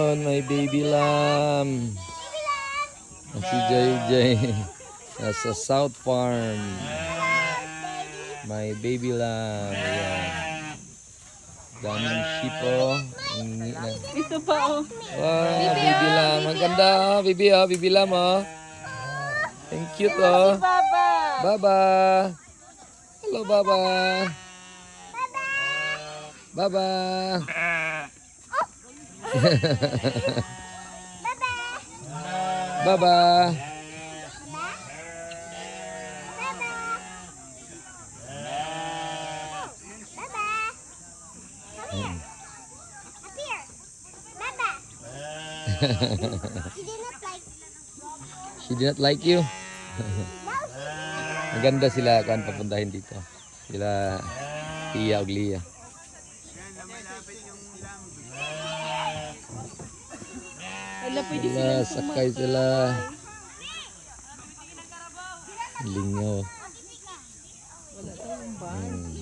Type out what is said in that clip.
Ayun, may baby lamb. Si JJ. Nasa South Farm. May baby lamb. Ayan. Daming sheep oh. Ito pa oh. Wow, baby lamb. Ang ganda oh. Baby lamb oh. Thank you to. Baba. Baba. Hello, Baba. Baba. Baba. She did not like you. Maganda sila kan papuntahin dito. Sila Tia ug Lia. Wala pwede Sila sakay sila. Lingaw. Wala tayong ban.